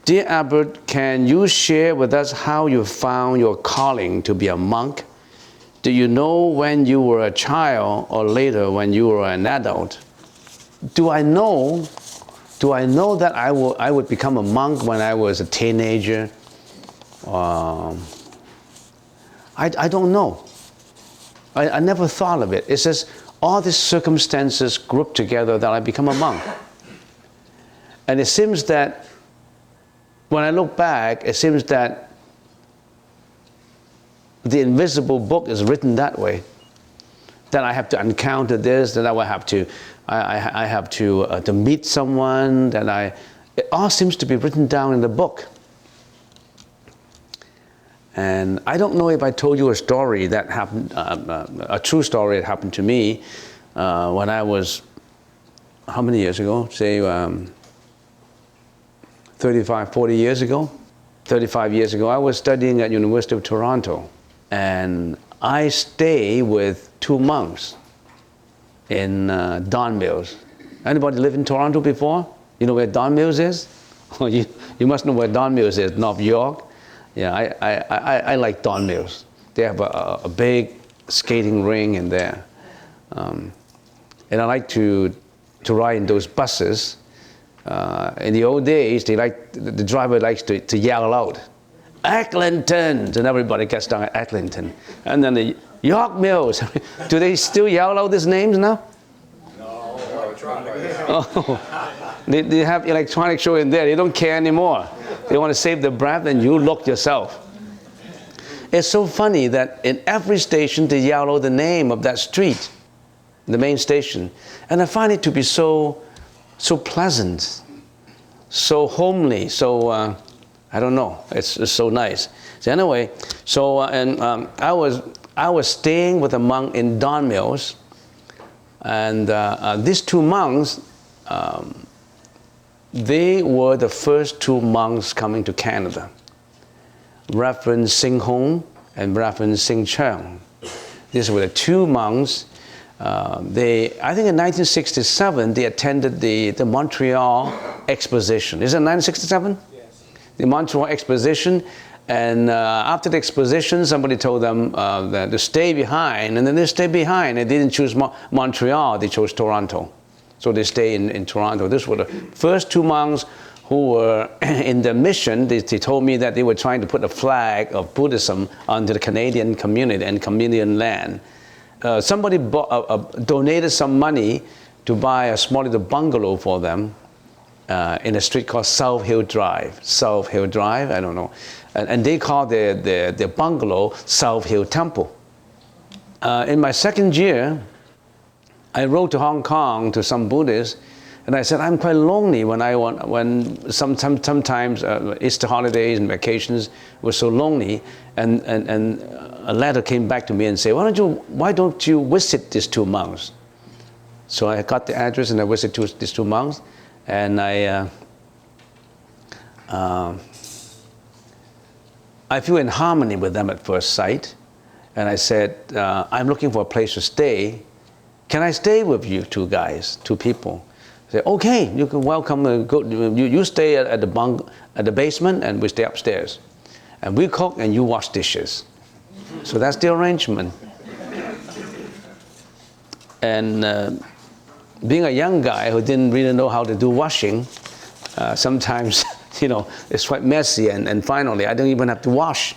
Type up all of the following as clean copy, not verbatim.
Dear Albert, can you share with us how you found your calling to be a monk? Do you know when you were a child or later when you were an adult? Do I know that I would become a monk when I was a teenager? I don't know. I never thought of it. It's just all these circumstances grouped together that I become a monk. And it seems that when I look back, it seems that the invisible book is written that way. That I have to encounter this, that I will have to, I have to meet someone, it all seems to be written down in the book. And I don't know if I told you a story that happened, a true story that happened to me when I was, how many years ago? Say 35, 40 years ago? 35 years ago, I was studying at University of Toronto. And I stayed with 2 monks in Don Mills. Anybody live in Toronto before? You know where Don Mills is? Oh, you must know where Don Mills is, North York. Yeah, I like Don Mills. They have a big skating ring in there. And I like to ride in those buses. In the old days, the driver likes to yell out, Eglinton! And everybody gets down at Eglinton. And then the York Mills. Do they still yell out these names now? No, electronic. Oh, they have electronic show in there. They don't care anymore. They want to save the breath, and you look yourself. It's so funny that in every station they yell out the name of that street, the main station. And I find it to be so pleasant, so homely, so I don't know. It's so nice. So anyway, I was staying with a monk in Don Mills, and these 2 monks, they were the first 2 monks coming to Canada, Reverend Sing Hong and Reverend Sing Cheng. These were the 2 monks. I think in 1967 they attended the Montreal Exposition. Is it 1967? Yes. The Montreal Exposition, and after the exposition, somebody told them that to stay behind, and then they stayed behind. They didn't choose Montreal; they chose Toronto. So they stayed in Toronto. These were the first 2 monks who were in the mission. They told me that they were trying to put a flag of Buddhism onto the Canadian community and Canadian land. Somebody donated some money to buy a small little bungalow for them in a street called South Hill Drive. South Hill Drive, I don't know. And they called their bungalow South Hill Temple. In my 2nd year, I wrote to Hong Kong to some Buddhists, and I said, I'm quite lonely when sometimes Easter holidays and vacations were so lonely, and a letter came back to me and said, why don't you visit these 2 monks? So I got the address and I visited these 2 monks, and I feel in harmony with them at first sight, and I said, I'm looking for a place to stay. Can I stay with you 2 guys, 2 people? Say, okay, you can welcome. You stay at the basement, and we stay upstairs, and we cook and you wash dishes. So that's the arrangement. And being a young guy who didn't really know how to do washing, sometimes it's quite messy, and finally I don't even have to wash.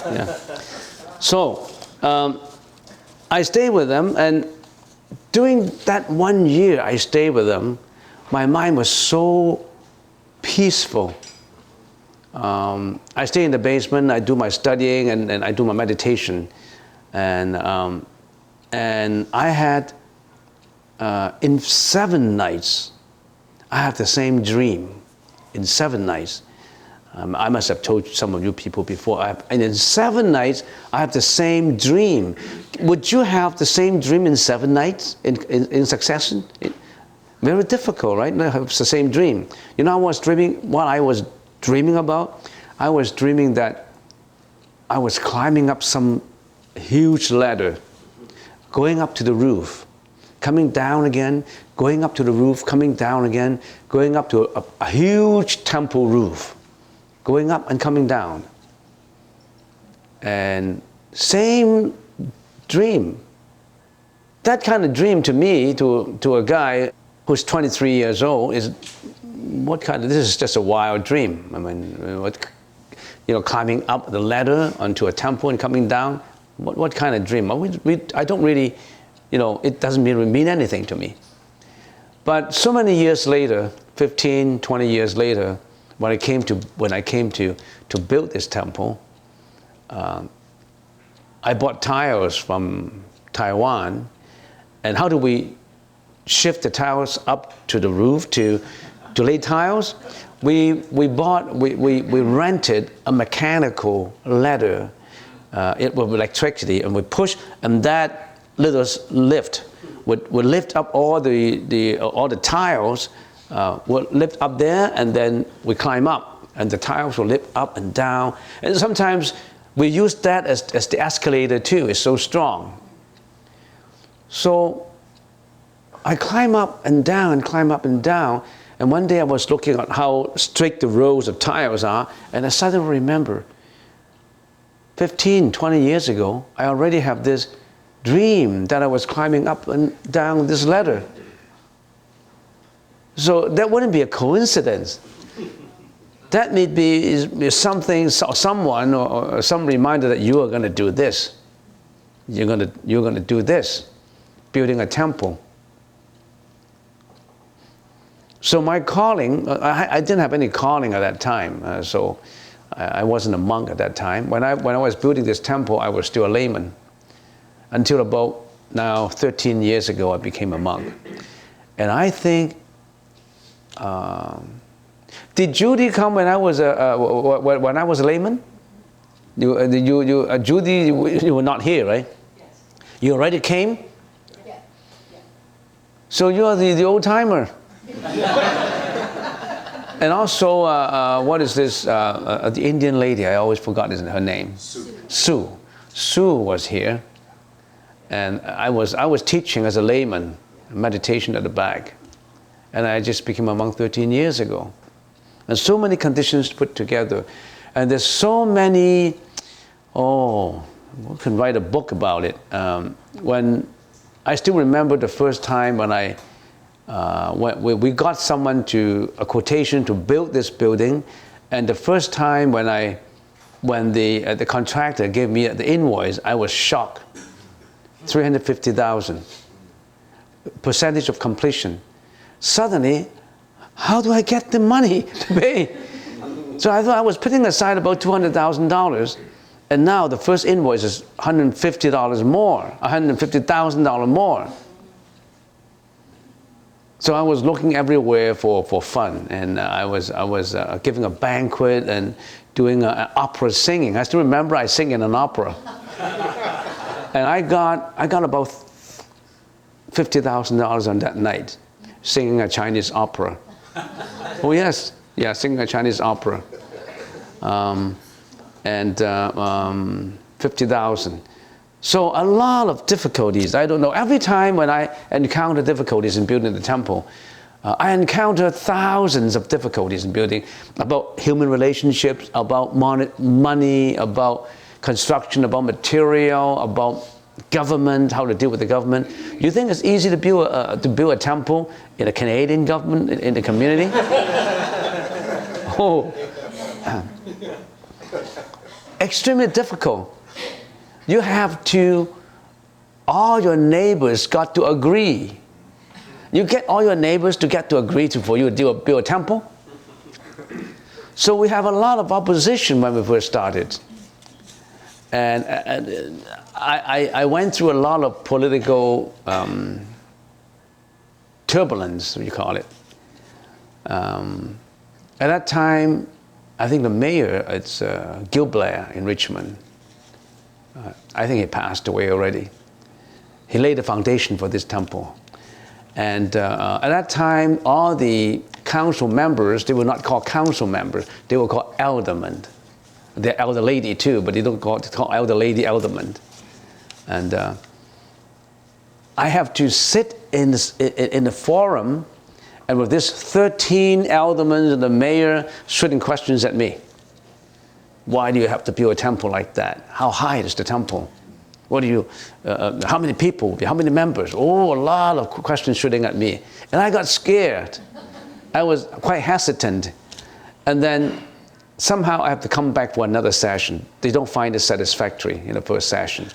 Yeah. So I stayed with them, and during that 1 year I stayed with them, my mind was so peaceful. I stay in the basement, I do my studying, and I do my meditation. And I had, in 7 nights, I had the same dream. In 7 nights. I must have told some of you people before. And in 7 nights, I have the same dream. Would you have the same dream in 7 nights in succession? Very difficult, right? To have the same dream. You know, what I was dreaming about? I was dreaming that I was climbing up some huge ladder, going up to the roof, coming down again, going up to the roof, coming down again, going up to a huge temple roof, going up and coming down. And same dream. That kind of dream to me, to a guy who's 23 years old, is this is just a wild dream. I mean, climbing up the ladder onto a temple and coming down, what kind of dream? I don't really, it doesn't really mean anything to me. But so many years later, 15, 20 years later, when I came to build this temple, I bought tiles from Taiwan. And how do we shift the tiles up to the roof to lay tiles? We rented a mechanical ladder. It with electricity, and we push, and that little lift would lift up all the tiles. Would lift up there, and then we climb up, and the tiles will lift up and down. And sometimes we use that as the escalator too. It's so strong. So I climb up and down and climb up and down. And one day I was looking at how straight the rows of tiles are, and I suddenly remember 15, 20 years ago, I already have this dream that I was climbing up and down this ladder. So that wouldn't be a coincidence. That may be something, someone, or some reminder that you are going to do this. You're going to do this, building a temple. So my calling, I didn't have any calling at that time. So I wasn't a monk at that time. When I was building this temple, I was still a layman. Until about now 13 years ago, I became a monk. And I think, did Judy come when I was a layman? Judy, you were not here, right? Yes. You already came? Yeah. So you are the old timer. And also, what is this? The Indian lady, I always forgot her name. Sue. Sue was here. And I was teaching as a layman, meditation at the back. And I just became a monk 13 years ago. And so many conditions put together. And there's so many, we can write a book about it. When I still remember the first time when when we got someone a quotation to build this building, and the first time when the contractor gave me the invoice, I was shocked. 350,000, percentage of completion. Suddenly, how do I get the money to pay? So I thought I was putting aside about $200,000, and now the first invoice is $150 more, $150,000 more. So I was looking everywhere for fun, and I was giving a banquet and doing an opera singing. I still remember I sang in an opera, and I got about $50,000 on that night, singing a Chinese opera. Oh yes, yeah, singing a Chinese opera, and 50,000. So a lot of difficulties. I don't know. Every time when I encounter difficulties in building the temple, I encounter thousands of difficulties in building, about human relationships, about money, about construction, about material, about government, how to deal with the government. You think it's easy to build a temple in a Canadian government, in the community? Extremely difficult. You have to, all your neighbors got to agree. You get all your neighbors to get to agree for you to build a temple. So we have a lot of opposition when we first started. And I went through a lot of political turbulence, you call it. At that time, I think the mayor, it's Gil Blair in Richmond. I think he passed away already. He laid the foundation for this temple. And at that time, all the council members, they were not called council members, they were called aldermen. They're elder lady too, but they don't call elder lady aldermen. And I have to sit in the forum, and with this 13 aldermen and the mayor shooting questions at me. Why do you have to build a temple like that? How high is the temple? What do you? How many people? How many members? Oh, a lot of questions shooting at me, and I got scared. I was quite hesitant, and then somehow I have to come back for another session. They don't find it satisfactory in the first session,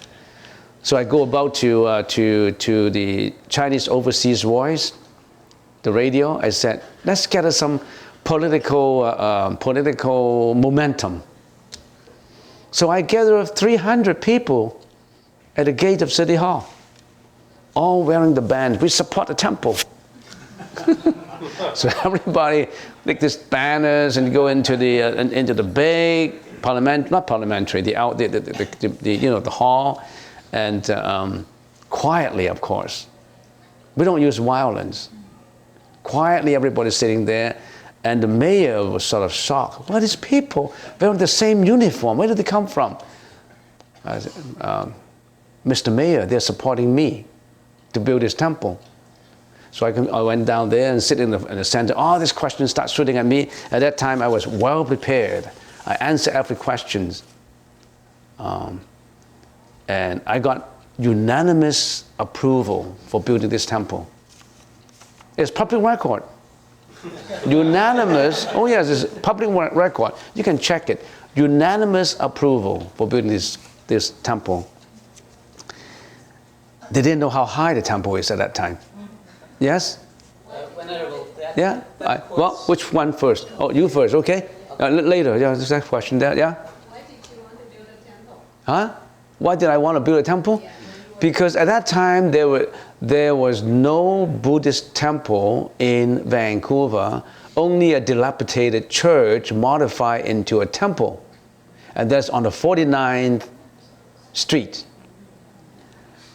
so I go about to the Chinese Overseas Voice, the radio. I said, let's get us some political momentum. So I gathered 300 people at the gate of City Hall, all wearing the band. We support the temple. So everybody make these banners and go into the big parliamentary, the hall, and quietly, of course. We don't use violence. Quietly, everybody's sitting there, and the mayor was sort of shocked. What is people wearing the same uniform? Where did they come from? I said, Mr. Mayor, they're supporting me to build this temple. So I went down there and sit in the center. All these questions start shooting at me. At that time, I was well prepared. I answered every question. And I got unanimous approval for building this temple. It's public record. Unanimous, oh yes, it's public record. You can check it. Unanimous approval for building this temple. They didn't know how high the temple is at that time. Yes? Venerable, Yeah? Well, which one first? Oh, you first, okay? Later, yeah, there's that question there, yeah? Why did you want to build a temple? Huh? Why did I want to build a temple? Yeah. Because at that time, there was no Buddhist temple in Vancouver, only a dilapidated church modified into a temple. And that's on the 49th Street.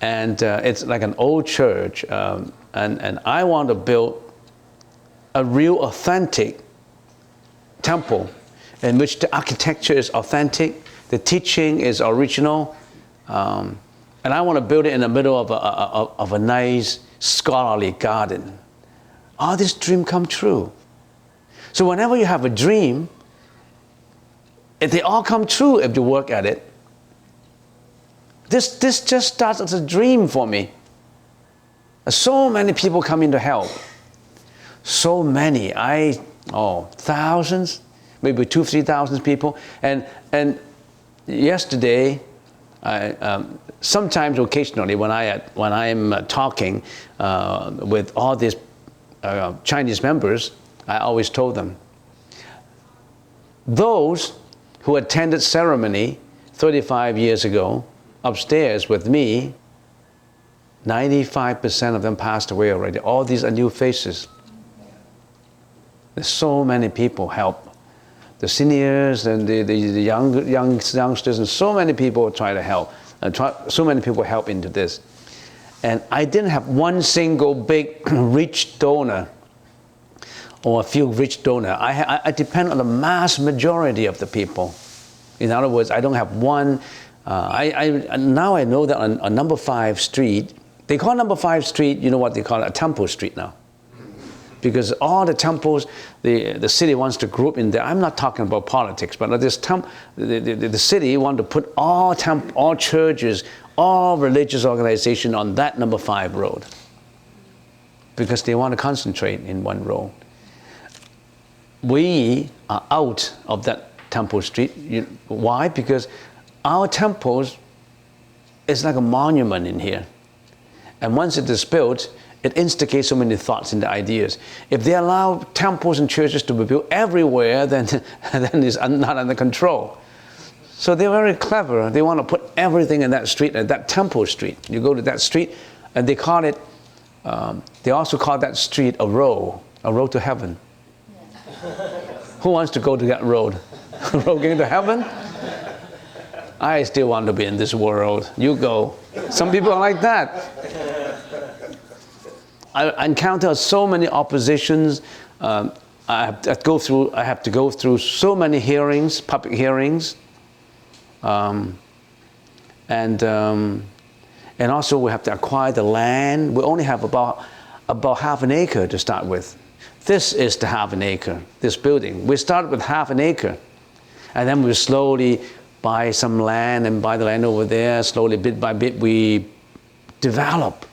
And it's like an old church. And I want to build a real authentic temple in which the architecture is authentic, the teaching is original, and I want to build it in the middle of a nice scholarly garden. All this dream come true. So whenever you have a dream, they all come true if you work at it. This just starts as a dream for me. So many people come in to help. So many, thousands, maybe 2,000-3,000 people. And yesterday, sometimes occasionally when I'm talking with all these Chinese members, I always told them, those who attended ceremony 35 years ago upstairs with me, 95% of them passed away already. All these are new faces. There's so many people help. The seniors and the youngsters, and so many people try to help. So many people help into this. And I didn't have one single big rich donor or a few rich donors. I depend on the mass majority of the people. In other words, I don't have one. Now I know that on number 5 Street, they call number 5 Street, you know what they call it, a temple street now. Because all the temples, the city wants to group in there. I'm not talking about politics, but the city want to put all churches, all religious organizations on that number 5 road. Because they want to concentrate in one road. We are out of that temple street. Why? Because our temples is like a monument in here. And once it is built, it instigates so many thoughts and ideas. If they allow temples and churches to be built everywhere, then it's not under control. So they're very clever. They want to put everything in that street, that temple street. You go to that street, and they call it, they also call that street a road to heaven. Who wants to go to that road? Road going to heaven? I still want to be in this world. You go. Some people are like that. I encounter so many oppositions. I have to go through so many hearings, public hearings, and And also we have to acquire the land. We only have about half an acre to start with. This is the half an acre, this building. We start with half an acre. And then we slowly buy some land and buy the land over there. Slowly, bit by bit, we develop.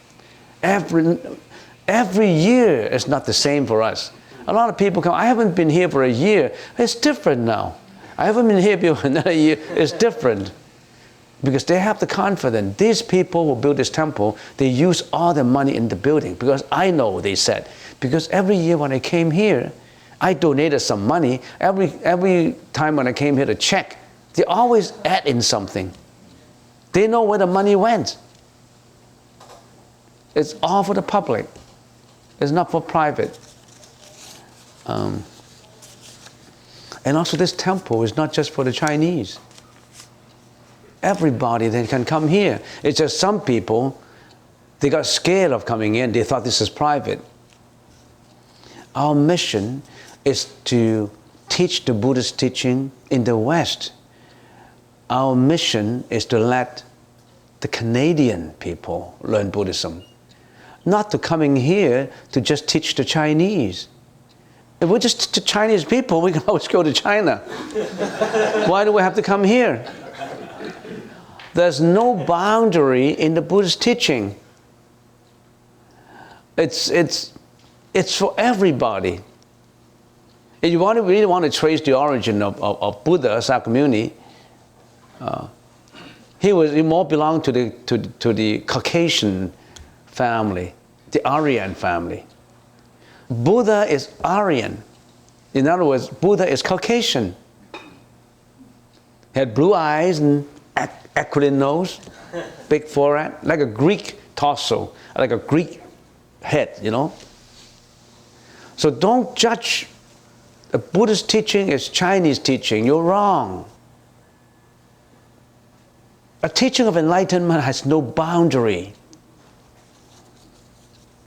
Every year is not the same for us. A lot of people come, I haven't been here for a year. It's different now. I haven't been here for another year. It's different. Because they have the confidence. These people who build this temple, they use all the money in the building. Because I know, they said, because every year when I came here, I donated some money. Every time when I came here to check, they always add in something. They know where the money went. It's all for the public. It's not for private. And also this temple is not just for the Chinese. Everybody that can come here. It's just some people, they got scared of coming in. They thought this is private. Our mission is to teach the Buddhist teaching in the West. Our mission is to let the Canadian people learn Buddhism. Not to coming here to just teach the Chinese. If we're just the Chinese people, we can always go to China. Why do we have to come here? There's no boundary in the Buddhist teaching. It's for everybody. If you really want to trace the origin of Buddha, Sakyamuni, he more belonged to the Caucasian family, the Aryan family. Buddha is Aryan. In other words, Buddha is Caucasian. He had blue eyes and aquiline nose, big forehead, like a Greek torso, like a Greek head, you know. So don't judge the Buddhist teaching as Chinese teaching. You're wrong. A teaching of enlightenment has no boundary.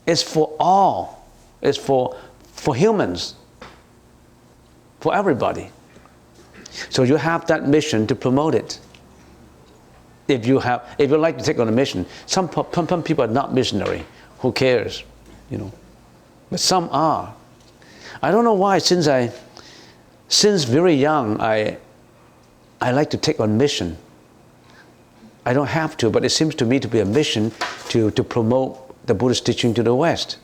It's for all. It's for humans, for everybody. So you have that mission to promote it. If you like to take on a mission, some people are not missionary. Who cares, you know? But some are. I don't know why. Since very young, I like to take on mission. I don't have to, but it seems to me to be a mission to promote the Buddhist teaching to the West.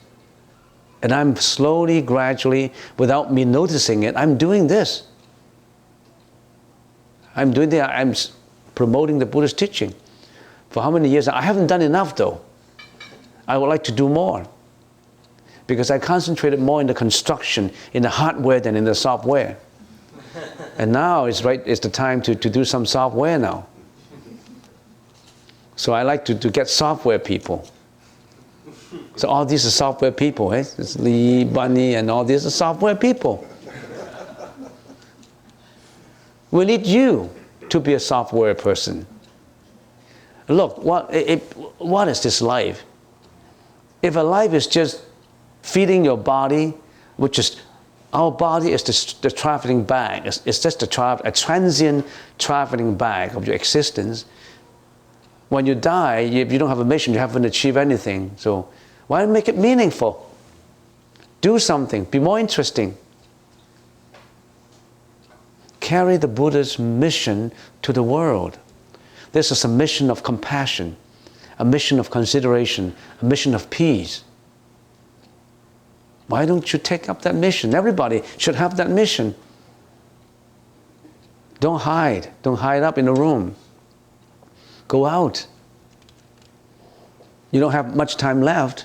And I'm slowly, gradually, without me noticing it, I'm doing this. I'm promoting the Buddhist teaching. For how many years? I haven't done enough though. I would like to do more. Because I concentrated more in the construction, in the hardware than in the software. And now it's the time to do some software now. So I like to get software people. So all these are software people, eh? It's Lee, Bunny, and all these are software people. We need you to be a software person. Look, what is this life? If a life is just feeding your body, which is, our body is the traveling bag. It's just a transient traveling bag of your existence. When you die, if you don't have a mission, you haven't achieved anything. So why make it meaningful? Do something, be more interesting. Carry the Buddha's mission to the world. This is a mission of compassion, a mission of consideration, a mission of peace. Why don't you take up that mission? Everybody should have that mission. Don't hide up in a room. Go out. You don't have much time left.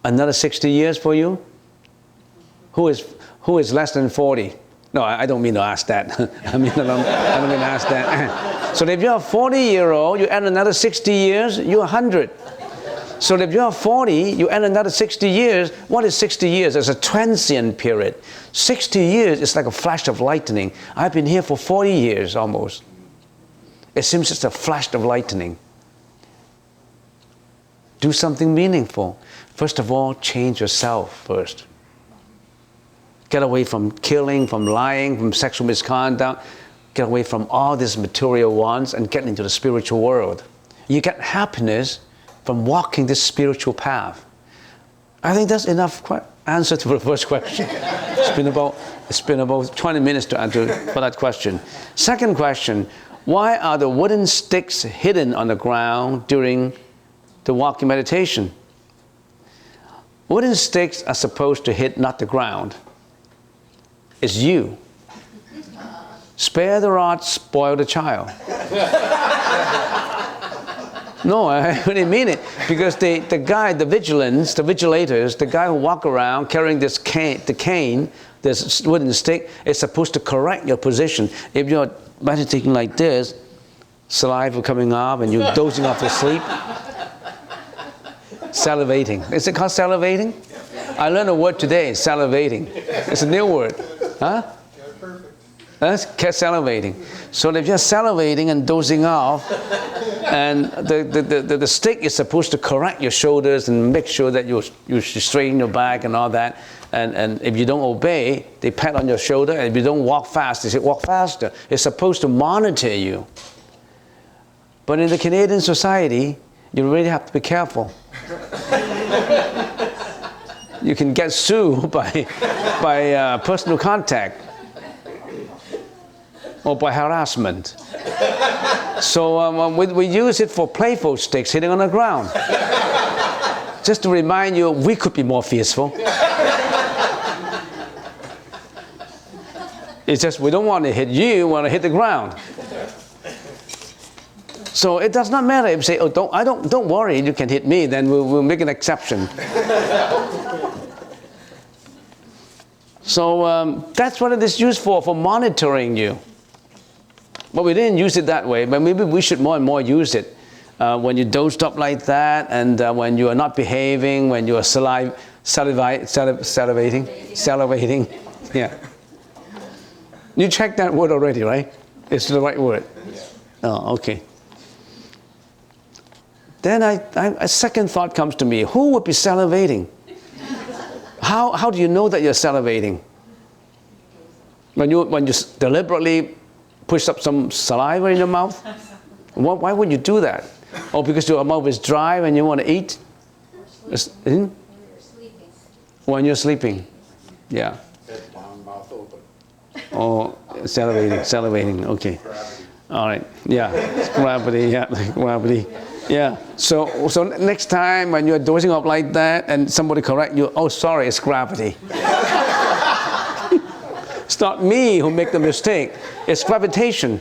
Another 60 years for you? Who is less than 40? No, I don't mean to ask that. I don't mean to ask that. So if you're a 40-year-old, you add another 60 years, you're 100. So if you're 40, you add another 60 years. What is 60 years? It's a transient period. 60 years is like a flash of lightning. I've been here for 40 years almost. It seems just a flash of lightning. Do something meaningful. First of all, change yourself first. Get away from killing, from lying, from sexual misconduct. Get away from all these material wants and get into the spiritual world. You get happiness from walking this spiritual path. I think that's enough answer to the first question. It's been about 20 minutes to answer for that question. Second question, why are the wooden sticks hidden on the ground during the walking meditation? Wooden sticks are supposed to hit not the ground. It's you. Spare the rod, spoil the child. No, I really mean it. Because the guy, the vigilators, the guy who walk around carrying this cane, this wooden stick, is supposed to correct your position. If you're meditating like this, saliva coming up and you're dozing off to sleep, salivating. Is it called salivating? I learned a word today, salivating. It's a new word. Huh? That's salivating. So if you're salivating and dozing off, and the stick is supposed to correct your shoulders and make sure that you straighten your back and all that. And if you don't obey, they pat on your shoulder. And if you don't walk fast, they say, walk faster. It's supposed to monitor you. But in the Canadian society, you really have to be careful. You can get sued by personal contact or by harassment. So we use it for playful sticks hitting on the ground. Just to remind you, we could be more fierceful. It's just we don't want to hit you, we want to hit the ground. So it does not matter if you say, oh, don't worry, you can hit me, then we'll make an exception. So that's what it is used for monitoring you. But we didn't use it that way, but maybe we should more and more use it. When you dozed up like that, and when you are not behaving, when you are salivating. Yeah. You checked that word already, right? It's the right word. Oh, okay. Then a second thought comes to me. Who would be salivating? How do you know that you're salivating? When you deliberately push up some saliva in your mouth? Why would you do that? Oh, because your mouth is dry when you want to eat? When you're sleeping. When you're sleeping. Yeah. Mouth open. Oh, salivating, okay. All right, yeah, gravity. Yeah, so next time when you're dozing up like that and somebody correct you, oh, sorry, it's gravity. It's not me who make the mistake, it's gravitation.